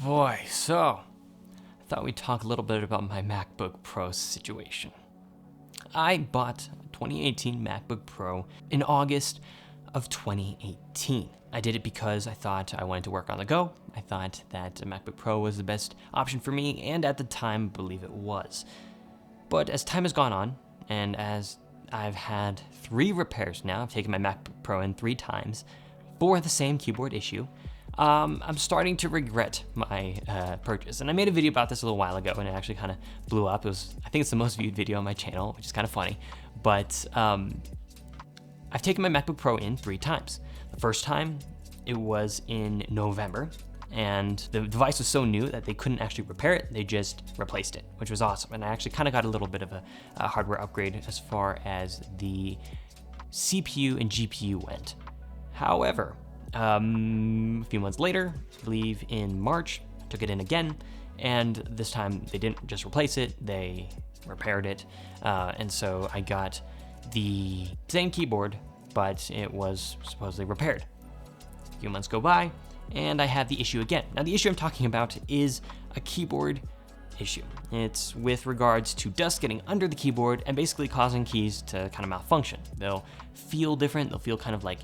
boy, so I thought we'd talk a little bit about my MacBook Pro situation. I bought a 2018 MacBook Pro in August of 2018. I did it because I thought I wanted to work on the go. I thought that a MacBook Pro was the best option for me, and at the time, I believe it was. But as time has gone on, and as I've had 3 repairs now, I've taken my MacBook Pro in 3 times for the same keyboard issue, I'm starting to regret my purchase. And I made a video about this a little while ago, and it actually kind of blew up. I think it's the most viewed video on my channel, which is kind of funny. But I've taken my MacBook Pro in 3 times. The first time, it was in November, and the device was so new that they couldn't actually repair it. They just replaced it, which was awesome. And I actually kind of got a little bit of a hardware upgrade as far as the CPU and GPU went. However, a few months later, I believe in March, I took it in again, and this time they didn't just replace it, they repaired it. And so I got the same keyboard, but it was supposedly repaired. A few months go by, and I have the issue again. Now, the issue I'm talking about is a keyboard issue. It's with regards to dust getting under the keyboard and basically causing keys to kind of malfunction. They'll feel different. They'll feel kind of like,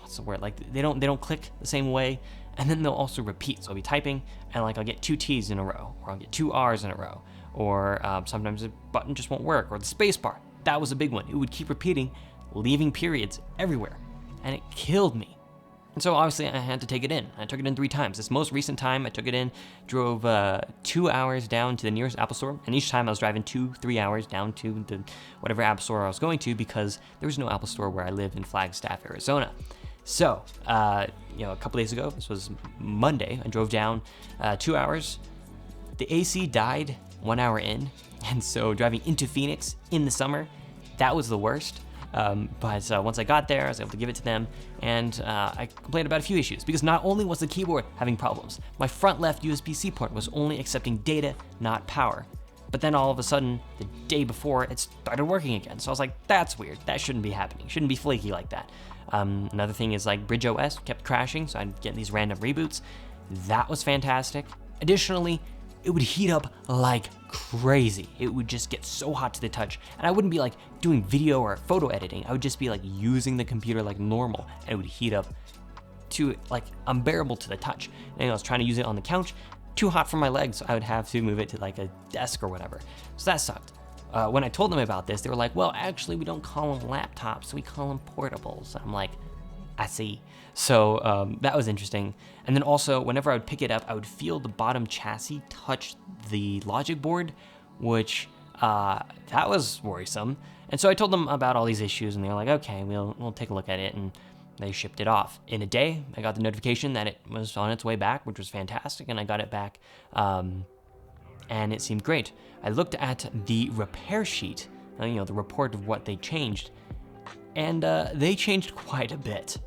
what's the word? Like they don't click the same way, and then they'll also repeat. So I'll be typing, and like I'll get 2 T's in a row, or I'll get 2 R's in a row, or sometimes the button just won't work, or the space bar. That was a big one. It would keep repeating, leaving periods everywhere, and it killed me. And so obviously I had to take it in. I took it in 3 times. This most recent time I took it in, drove 2 hours down to the nearest Apple store, and each time I was driving 2-3 hours down to the whatever Apple store I was going to, because there was no Apple store where I live in Flagstaff, Arizona. So, a couple days ago, this was Monday, I drove down 2 hours. The AC died 1 hour in, and so driving into Phoenix in the summer, that was the worst. But once I got there, I was able to give it to them, and I complained about a few issues, because not only was the keyboard having problems, my front left USB-C port was only accepting data, not power. But then all of a sudden, the day before, it started working again. So I was like, that's weird. That shouldn't be happening. Shouldn't be flaky like that. Another thing is like Bridge OS kept crashing, so I'd get these random reboots. That was fantastic. Additionally, it would heat up like crazy. It would just get so hot to the touch, and I wouldn't be like doing video or photo editing. I would just be like using the computer like normal, and it would heat up to like unbearable to the touch. And I was trying to use it on the couch, too hot for my legs, so I would have to move it to like a desk or whatever. So that sucked. When I told them about this, they were like, well, actually, we don't call them laptops, we call them portables. I'm like, I see. So that was interesting. And then also, whenever I would pick it up, I would feel the bottom chassis touch the logic board, which that was worrisome. And so I told them about all these issues, and they were like, okay, we'll take a look at it. And they shipped it off. In a day, I got the notification that it was on its way back, which was fantastic, and I got it back, and it seemed great. I looked at the repair sheet, the report of what they changed, and they changed quite a bit.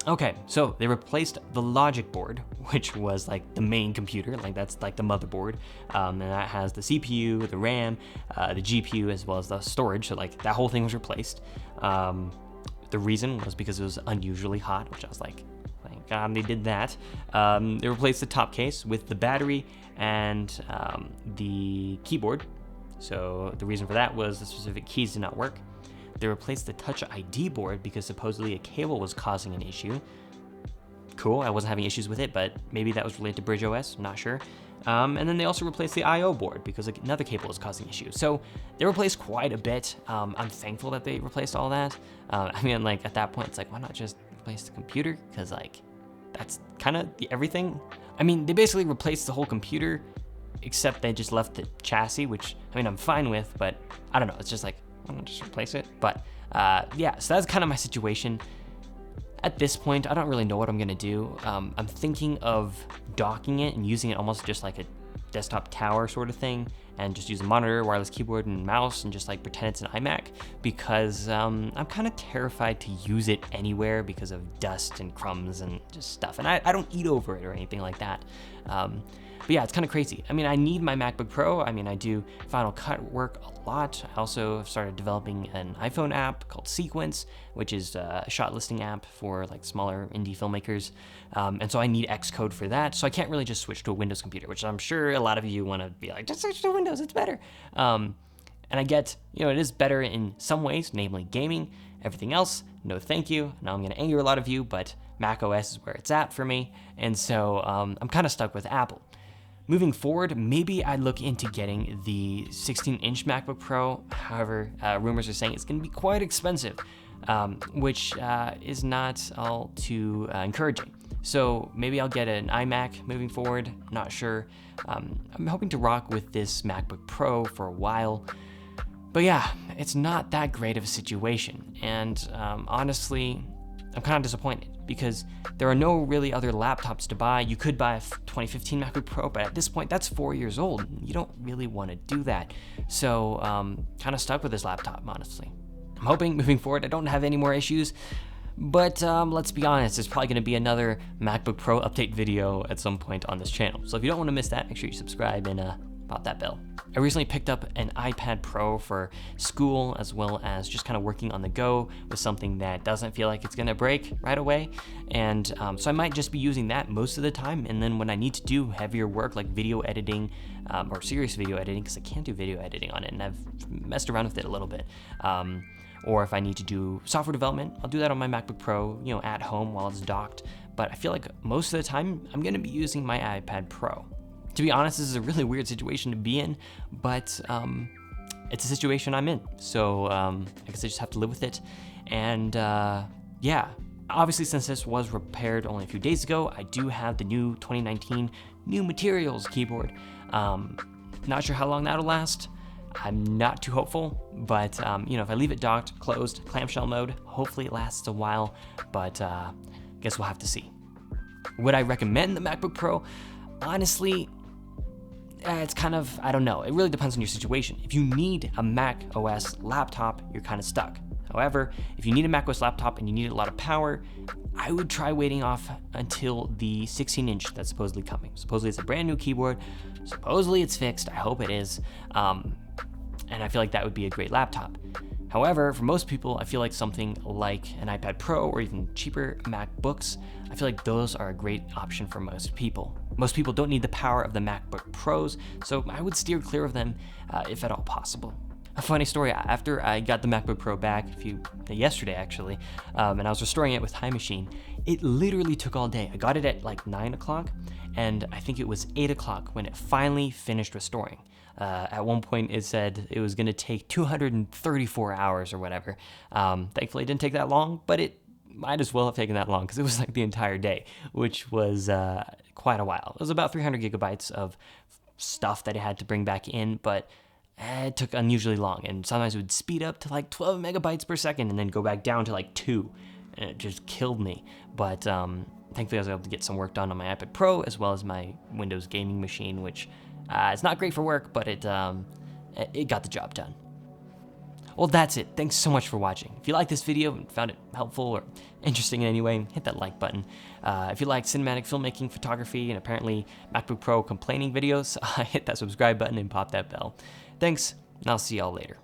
Okay, so they replaced the logic board, which was like the main computer, like that's like the motherboard, and that has the CPU, the RAM, the GPU, as well as the storage, so like that whole thing was replaced. The reason was because it was unusually hot, which I was like, thank God they did that. They replaced the top case with the battery and the keyboard. So the reason for that was the specific keys did not work. They replaced the Touch ID board because supposedly a cable was causing an issue. Cool, I wasn't having issues with it, but maybe that was related to Bridge OS, I'm not sure. And then they also replaced the I/O board because another cable was causing issues. So they replaced quite a bit. I'm thankful that they replaced all that. Like at that point, it's like, why not just replace the computer? Because like, that's kind of everything. They basically replaced the whole computer, except they just left the chassis, which I'm fine with, but I don't know. It's just like, why not just replace it? But yeah, so that's kind of my situation. At this point, I don't really know what I'm gonna do. I'm thinking of docking it and using it almost just like a desktop tower sort of thing, and just use a monitor, wireless keyboard, and mouse, and just like pretend it's an iMac, because I'm kind of terrified to use it anywhere because of dust and crumbs and just stuff. And I don't eat over it or anything like that. But yeah, it's kind of crazy. I mean, I need my MacBook Pro. I mean, I do Final Cut work a lot. I also have started developing an iPhone app called Sequence, which is a shot listing app for like smaller indie filmmakers. And so I need Xcode for that. So I can't really just switch to a Windows computer, which I'm sure a lot of you want to be like, just switch to Windows, it's better. And I get, it is better in some ways, namely gaming. Everything else, no thank you. Now I'm going to anger a lot of you, but Mac OS is where it's at for me. And so I'm kind of stuck with Apple. Moving forward, maybe I'd look into getting the 16-inch MacBook Pro. However, rumors are saying it's going to be quite expensive, which is not all too encouraging. So maybe I'll get an iMac moving forward, not sure. I'm hoping to rock with this MacBook Pro for a while. But yeah, it's not that great of a situation. And honestly, I'm kind of disappointed because there are no really other laptops to buy. You could buy a 2015 MacBook Pro, but at this point, that's 4 years old. You don't really want to do that. So kind of stuck with this laptop, honestly. I'm hoping moving forward I don't have any more issues, but let's be honest, there's probably going to be another MacBook Pro update video at some point on this channel. So if you don't want to miss that, make sure you subscribe and pop that bell. I recently picked up an iPad Pro for school, as well as just kind of working on the go with something that doesn't feel like it's gonna break right away. And so I might just be using that most of the time. And then when I need to do heavier work like video editing or serious video editing, because I can't do video editing on it and I've messed around with it a little bit. Or if I need to do software development, I'll do that on my MacBook Pro, at home while it's docked. But I feel like most of the time I'm gonna be using my iPad Pro. To be honest, this is a really weird situation to be in, but it's a situation I'm in. So I guess I just have to live with it. And yeah, obviously since this was repaired only a few days ago, I do have the new 2019 New Materials keyboard. Not sure how long that'll last. I'm not too hopeful, but if I leave it docked, closed, clamshell mode, hopefully it lasts a while, but guess we'll have to see. Would I recommend the MacBook Pro? Honestly, it's kind of, I don't know. It really depends on your situation. If you need a Mac OS laptop, you're kind of stuck. However, if you need a Mac OS laptop and you need a lot of power, I would try waiting off until the 16-inch that's supposedly coming. Supposedly it's a brand new keyboard. Supposedly it's fixed. I hope it is. And I feel like that would be a great laptop. However, for most people, I feel like something like an iPad Pro or even cheaper MacBooks, I feel like those are a great option for most people. Most people don't need the power of the MacBook Pros, so I would steer clear of them if at all possible. A funny story, after I got the MacBook Pro back yesterday actually, and I was restoring it with Time Machine, it literally took all day. I got it at like 9 o'clock, and I think it was 8 o'clock when it finally finished restoring. At one point it said it was gonna take 234 hours or whatever. Thankfully it didn't take that long, but it might as well have taken that long because it was like the entire day, which was quite a while. It was about 300 gigabytes of stuff that it had to bring back in, but it took unusually long, and sometimes it would speed up to like 12 megabytes per second and then go back down to like 2, and it just killed me. But thankfully I was able to get some work done on my iPad Pro as well as my Windows gaming machine, which it's not great for work, but it got the job done. Well, that's it. Thanks so much for watching. If you liked this video and found it helpful or interesting in any way, hit that like button. If you like cinematic filmmaking, photography, and apparently MacBook Pro complaining videos, hit that subscribe button and pop that bell. Thanks, and I'll see y'all later.